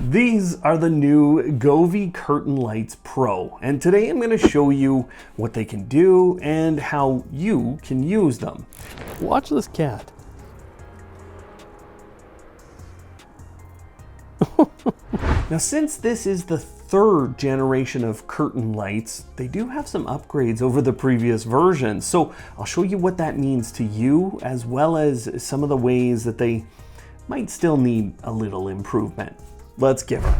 These are the new Govee Curtain Lights Pro, and today I'm going to show you what they can do and how you can use them. Watch this cat. Now, since this is the third generation of curtain lights, they do have some upgrades over the previous version. So I'll show you what that means to you, as well as some of the ways that they might still need a little improvement. Let's give it.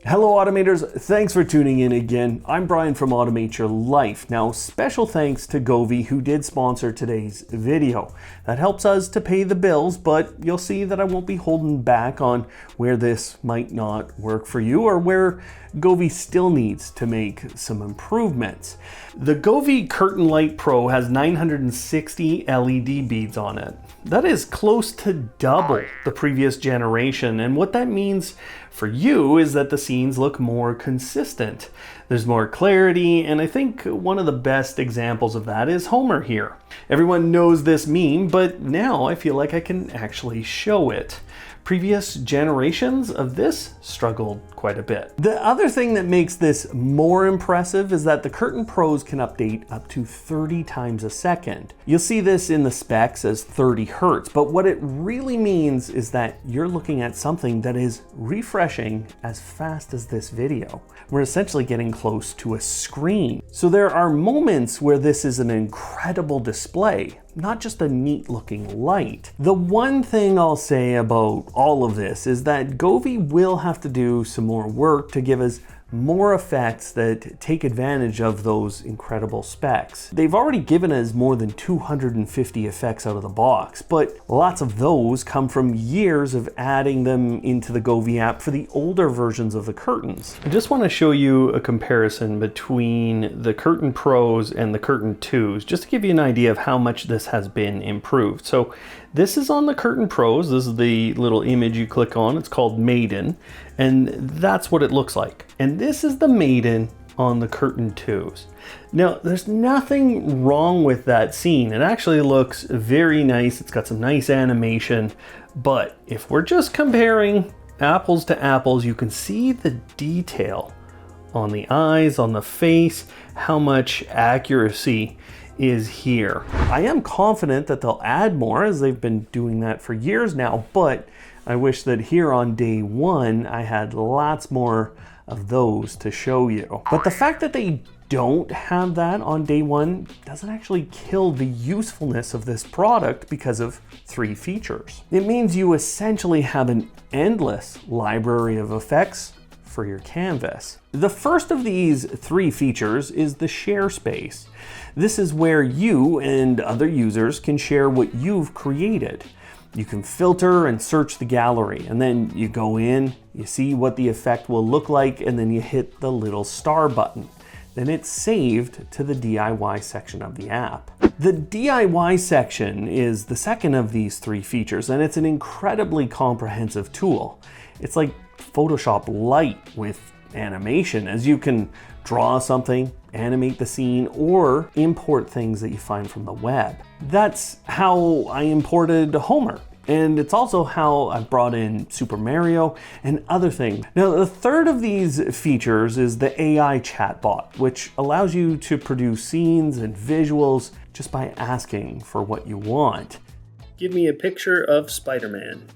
Hello automators, thanks for tuning in again. I'm Brian from Automate Your Life. Now, special thanks to Govee who did sponsor today's video. That helps us to pay the bills, but you'll see that I won't be holding back on where this might not work for you or where Govee still needs to make some improvements. The Govee Curtain Light Pro has 960 LED beads on it. That is close to double the previous generation, and what that means for you is that the scenes look more consistent. There's more clarity, and I think one of the best examples of that is Homer here. Everyone knows this meme, but now I feel like I can actually show it. Previous generations of this struggled quite a bit. The other thing that makes this more impressive is that the Curtain Pros can update up to 30 times a second. You'll see this in the specs as 30 Hertz, but what it really means is that you're looking at something that is refreshing as fast as this video. We're essentially getting close to a screen. So there are moments where this is an incredible display, not just a neat looking light. The one thing I'll say about all of this is that Govee will have to do some more work to give us more effects that take advantage of those incredible specs. They've already given us more than 250 effects out of the box, but lots of those come from years of adding them into the Govee app for the older versions of the curtains. I just want to show you a comparison between the Curtain Pros and the Curtain 2s, just to give you an idea of how much this has been improved. So this is on the Curtain Pros. This is the little image you click on. It's called Maiden, and that's what it looks like. And this is the Maiden on the Curtain 2s. Now, there's nothing wrong with that scene. It actually looks very nice. It's got some nice animation. But if we're just comparing apples to apples, you can see the detail on the eyes, on the face, how much accuracy is here. I am confident that they'll add more, as they've been doing that for years now, but I wish that here on day one I had lots more of those to show you. But the fact that they don't have that on day one doesn't actually kill the usefulness of this product because of 3 features. It means you essentially have an endless library of effects for your canvas. The first of these 3 features is the share space. This is where you and other users can share what you've created. You can filter and search the gallery, and then you go in, you see what the effect will look like, and then you hit the little star button. Then it's saved to the DIY section of the app. The DIY section is the second of these 3 features, and it's an incredibly comprehensive tool. It's like Photoshop Lite with animation, as you can draw something, animate the scene, or import things that you find from the web. That's how I imported Homer. And it's also how I brought in Super Mario and other things. Now, the third of these features is the AI chatbot, which allows you to produce scenes and visuals just by asking for what you want. Give me a picture of Spider-Man.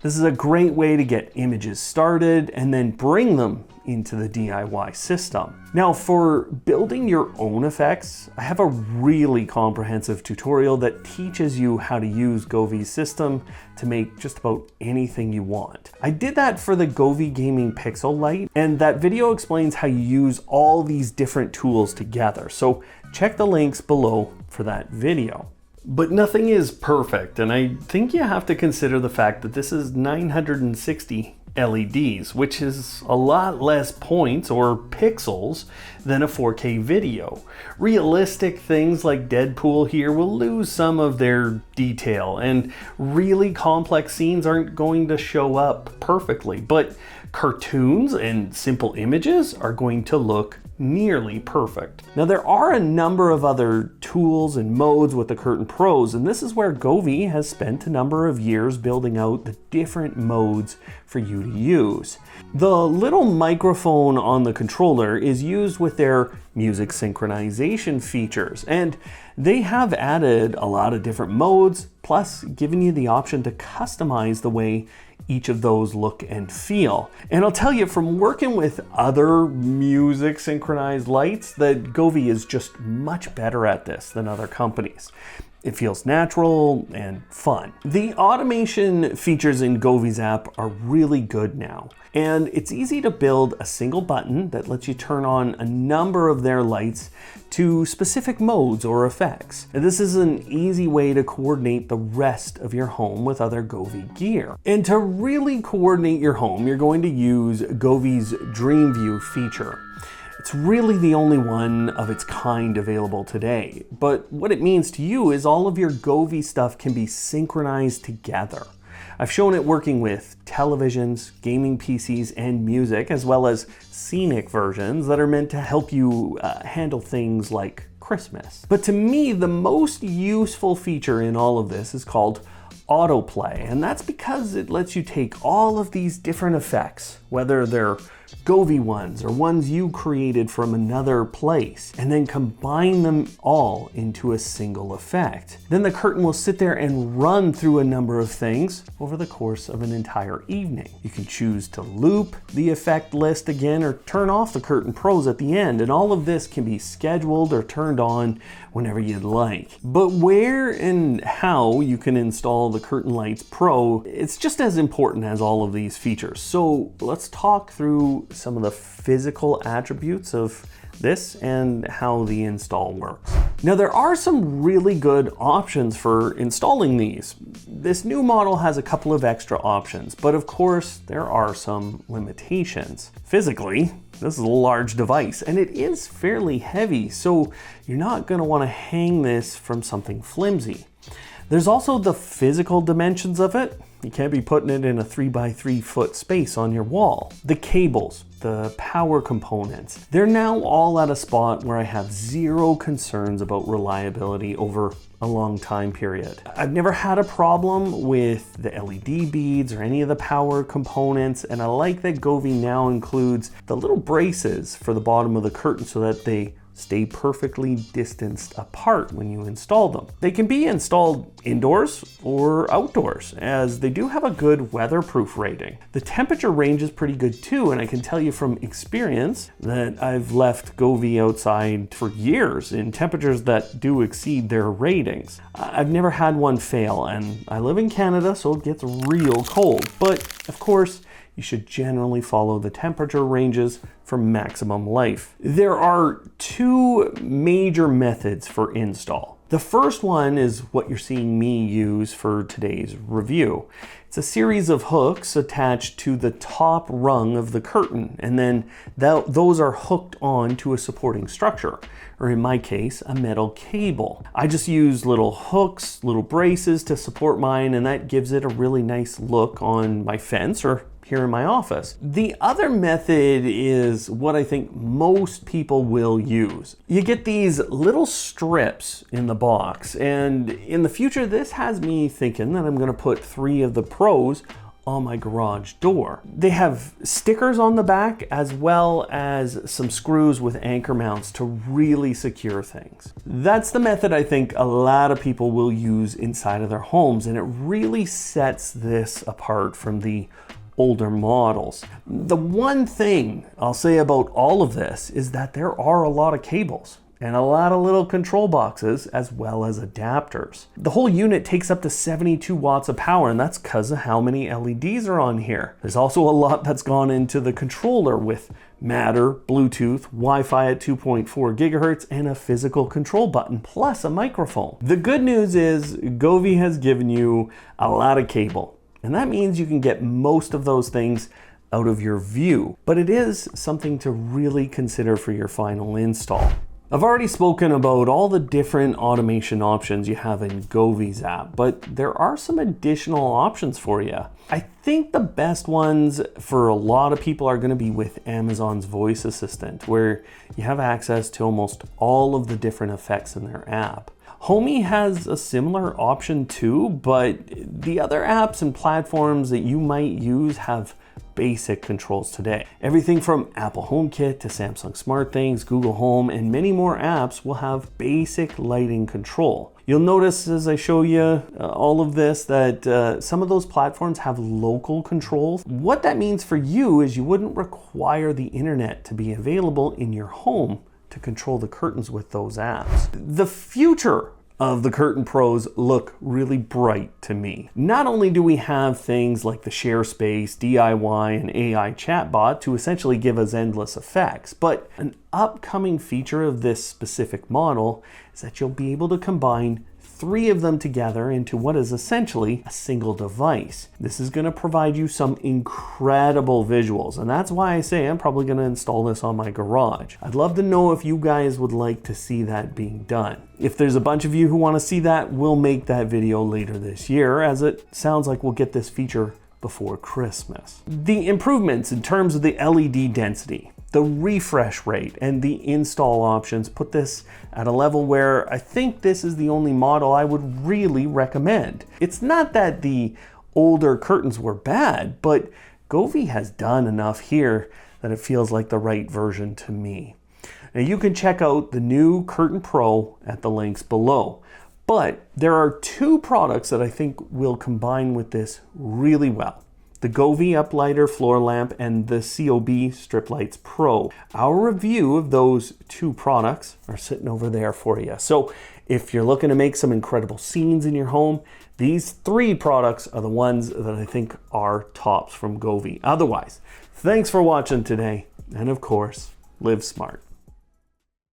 This is a great way to get images started and then bring them into the DIY system. Now, for building your own effects, I have a really comprehensive tutorial that teaches you how to use Govee's system to make just about anything you want. I did that for the Govee Gaming Pixel Light, and that video explains how you use all these different tools together. So check the links below for that video. But nothing is perfect, and I think you have to consider the fact that this is 960 LEDs, which is a lot less points or pixels than a 4K video. Realistic things like Deadpool here will lose some of their detail, and really complex scenes aren't going to show up perfectly, but cartoons and simple images are going to look nearly perfect. Now there are a number of other tools and modes with the Curtain Pros, and this is where Govee has spent a number of years building out the different modes for you to use. The little microphone on the controller is used with their music synchronization features, and they have added a lot of different modes, plus giving you the option to customize the way each of those look and feel. And I'll tell you, from working with other music synchronized lights, that Govee is just much better at this than other companies. It feels natural and fun. The automation features in Govee's app are really good now, and it's easy to build a single button that lets you turn on a number of their lights to specific modes or effects. And this is an easy way to coordinate the rest of your home with other Govee gear. And to really coordinate your home, you're going to use Govee's Dream View feature. It's really the only one of its kind available today, but what it means to you is all of your Govee stuff can be synchronized together. I've shown it working with televisions, gaming PCs, and music, as well as scenic versions that are meant to help you handle things like Christmas. But to me, the most useful feature in all of this is called autoplay, and that's because it lets you take all of these different effects, whether they're Govee ones or ones you created from another place, and then combine them all into a single effect. Then the curtain will sit there and run through a number of things over the course of an entire evening. You can choose to loop the effect list again or turn off the Curtain Pros at the end, and all of this can be scheduled or turned on whenever you'd like. But where and how you can install the Curtain Lights Pro, it's just as important as all of these features. So let's talk through some of the physical attributes of this and how the install works. Now there are some really good options for installing these. This new model has a couple of extra options, but of course there are some limitations. Physically, this is a large device and it is fairly heavy, so you're not going to want to hang this from something flimsy. There's also the physical dimensions of it. You can't be putting it in a 3x3 foot space on your wall. The cables, the power components, they're now all at a spot where I have zero concerns about reliability over a long time period. I've never had a problem with the LED beads or any of the power components, and I like that Govee now includes the little braces for the bottom of the curtain so that they stay perfectly distanced apart when you install them. They can be installed indoors or outdoors, as they do have a good weatherproof rating. The temperature range is pretty good too, and I can tell you from experience that I've left Govee outside for years in temperatures that do exceed their ratings. I've never had one fail, and I live in Canada, so it gets real cold. But of course, you should generally follow the temperature ranges for maximum life. There are two major methods for install. The first one is what you're seeing me use for today's review. It's a series of hooks attached to the top rung of the curtain, and then those are hooked on to a supporting structure, or in my case, a metal cable. I just use little hooks, little braces to support mine, and that gives it a really nice look on my fence or here in my office. The other method is what I think most people will use. You get these little strips in the box, and in the future this has me thinking that I'm going to put 3 of the Pros on my garage door. They have stickers on the back as well as some screws with anchor mounts to really secure things. That's the method I think a lot of people will use inside of their homes, and it really sets this apart from the older models. The one thing I'll say about all of this is that there are a lot of cables and a lot of little control boxes as well as adapters. The whole unit takes up to 72 watts of power, and that's because of how many LEDs are on here. There's also a lot that's gone into the controller with Matter, Bluetooth, Wi-Fi at 2.4 gigahertz, and a physical control button, plus a microphone. The good news is Govee has given you a lot of cable, and that means you can get most of those things out of your view, but it is something to really consider for your final install. I've already spoken about all the different automation options you have in Govee's app, but there are some additional options for you. I think the best ones for a lot of people are going to be with Amazon's voice assistant, where you have access to almost all of the different effects in their app. Homey has a similar option too, but the other apps and platforms that you might use have basic controls today. Everything from Apple HomeKit to Samsung SmartThings, Google Home, and many more apps will have basic lighting control. You'll notice as I show you all of this that some of those platforms have local controls. What that means for you is you wouldn't require the internet to be available in your home to control the curtains with those apps. The future of the Curtain Pros look really bright to me. Not only do we have things like the share space, DIY, and AI chatbot to essentially give us endless effects, but an upcoming feature of this specific model is that you'll be able to combine 3 of them together into what is essentially a single device. This is going to provide you some incredible visuals, and that's why I say I'm probably going to install this on my garage. I'd love to know if you guys would like to see that being done. If there's a bunch of you who want to see that, we'll make that video later this year, as it sounds like we'll get this feature before Christmas. The improvements in terms of the LED density, the refresh rate, and the install options put this at a level where I think this is the only model I would really recommend. It's not that the older curtains were bad, but Govee has done enough here that it feels like the right version to me. Now you can check out the new Curtain Pro at the links below. But there are 2 products that I think will combine with this really well. The Govee Uplighter Floor Lamp and the COB Strip Lights Pro. Our review of those 2 products are sitting over there for you. So if you're looking to make some incredible scenes in your home, these 3 products are the ones that I think are tops from Govee. Otherwise, thanks for watching today. And of course, live smart.